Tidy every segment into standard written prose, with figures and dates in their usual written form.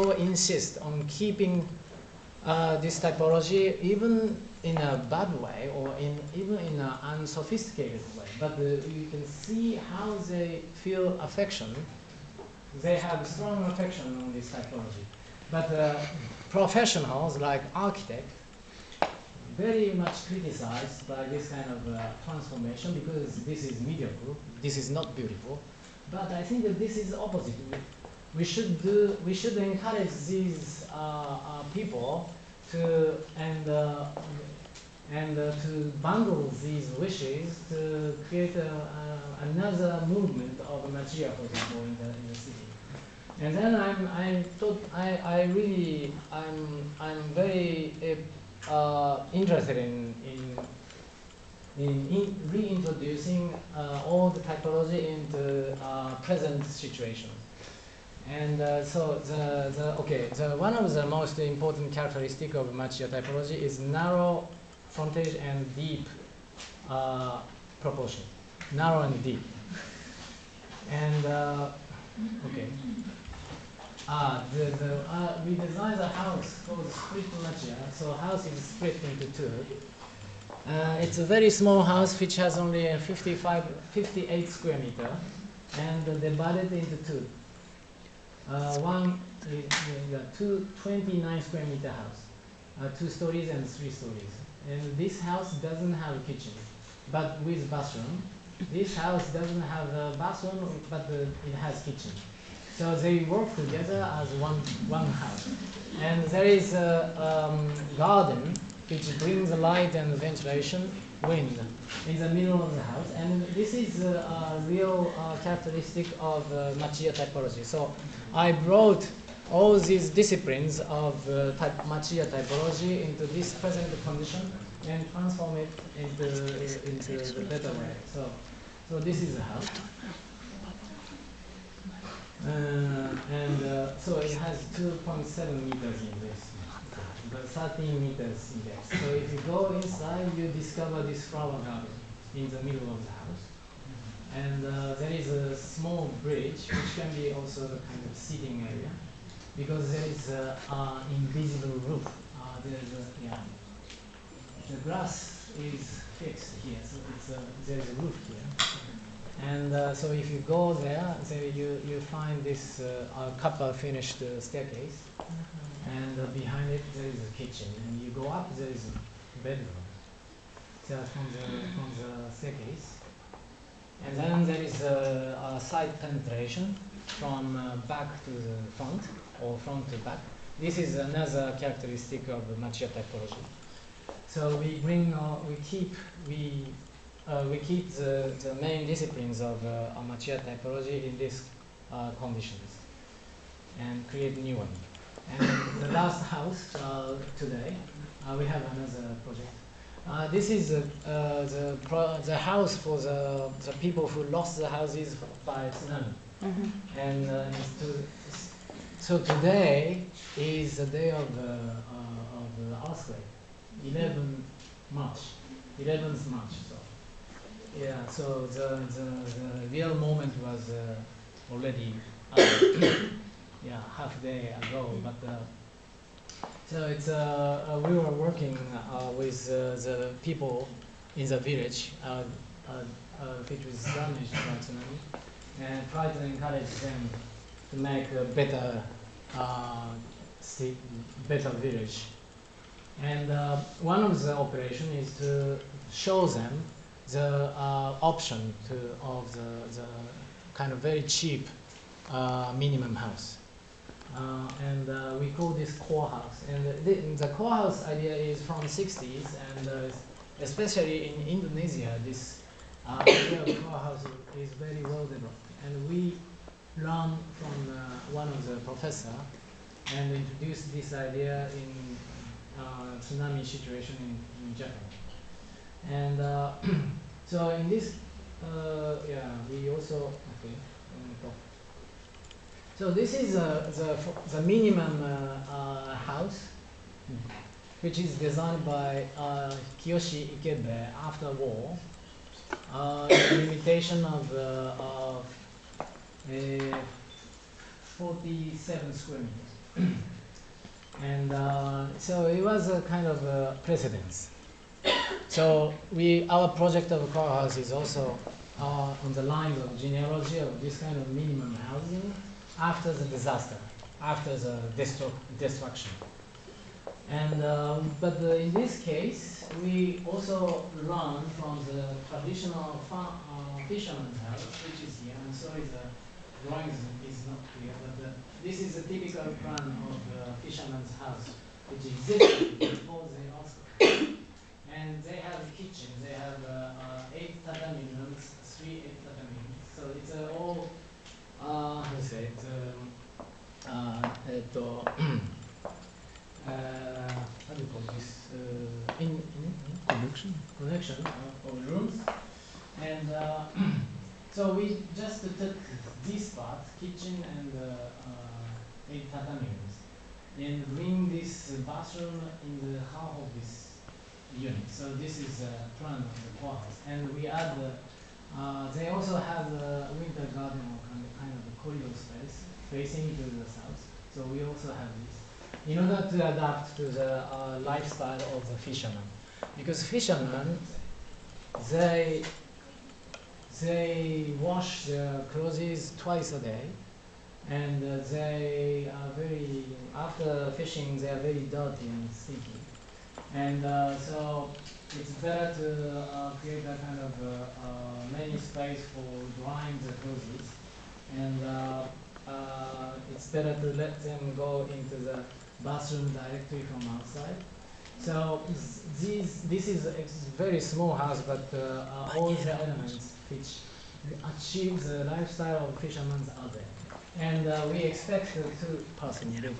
people insist on keeping this typology even in a bad way or even in an unsophisticated way. But you can see how they feel affection. They have strong affection on this typology. But professionals like architects very much criticized by this kind of transformation because this is mediocre, this is not beautiful. But I think that this is the opposite. We should encourage these people to to bundle these wishes to create another movement of material, for example, in the city. And then I'm very interested in reintroducing all the typology into present situation. And one of the most important characteristic of Machiya typology is narrow frontage and deep proportion, narrow and deep. And we designed a house called split Machiya. So house is split into two. It's a very small house which has only 58 square meter, and divided into two. One is 29 square meter house, 2 stories and 3 stories. And this house doesn't have a kitchen, but with bathroom. This house doesn't have a bathroom, but it has kitchen. So they work together as one house. And there is a garden which brings light and ventilation, wind in the middle of the house. And this is a real characteristic of Machiya typology. So I brought all these disciplines of Machiya typology into this present condition and transform it into the better way. So this is the house. So it has 2.7 meters in this, but 13 meters in depth. So if you go inside, you discover this flower garden in the middle of the house. And there is a small bridge, which can be also a kind of seating area, because there is an invisible roof. The grass is fixed here, so there is a roof here. And so if you go there, you find this copper finished staircase, and behind it there is a kitchen. And you go up, there is a bedroom. So from the staircase, and then there is a side penetration from back to the front or front to back. This is another characteristic of the Machiya typology. So we keep the main disciplines of Machiya typology in these conditions and create new one. And the last house today, we have another project. This is the house for the people who lost the houses by tsunami. Mm-hmm. And so today is the day of the earthquake, 11th March. So yeah, so the real moment was already half day ago, but so it's we were working with the people in the village which was damaged by tsunami, and try to encourage them to make a better better village. And one of the operation is to show them the option of the kind of very cheap minimum house. And we call this core house. And the core house idea is from 60s, and especially in Indonesia, this idea of core house is very well developed. And we learned from one of the professor and introduced this idea in tsunami situation in Japan. And so in this, we also So this is the minimum house, which is designed by Kiyoshi Ikebe after war. Limitation of 47 square meters. And so it was a kind of a precedence. So our project of core house is also on the line of genealogy of this kind of minimum housing after the disaster, after the destruction. And in this case, we also learn from the traditional fisherman's house, which is here. I'm sorry, the drawing is not clear, but this is a typical plan of the fisherman's house, which existed before they also. And they have kitchen. They have 8 tatami rooms, 3 tatami rooms. So it's all, how to say it, how do you call this? Connection of rooms. And so we just took this part, kitchen and 8 tatami rooms, and bring this bathroom in the half of this unit. So this is a plan of the core house. And we add they also have a winter garden or kind of a corridor space facing to the south. So we also have this in order to adapt to the lifestyle of the fishermen. Because fishermen, they wash their clothes twice a day, and they are very, after fishing, they are very dirty and sticky. And so it's better to create a kind of many space for drying the clothes, and it's better to let them go into the bathroom directly from outside. So this is a very small house, but all the elements which achieve the lifestyle of fishermen are there. And we expect 2 persons live,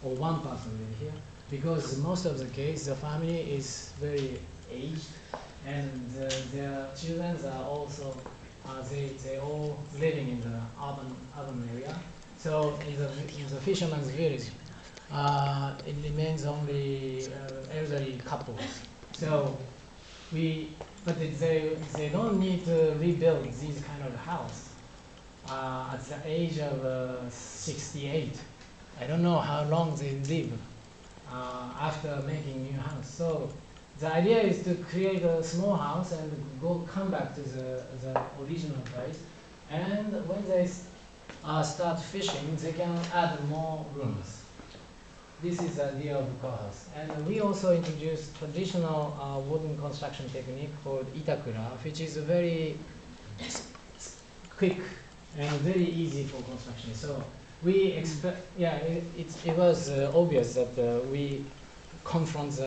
or 1 person live here, because most of the case the family is very aged, and their children are also they all living in the urban area. So in the fisherman's village, it remains only elderly couples. So but they don't need to rebuild this kind of house at the age of 68. I don't know how long they live after making new house. So the idea is to create a small house and come back to the original place. And when they start fishing, they can add more rooms. This is the idea of the core house. And we also introduced traditional wooden construction technique called itakura, which is a very quick and very easy for construction. So we expect, it was obvious that we confront the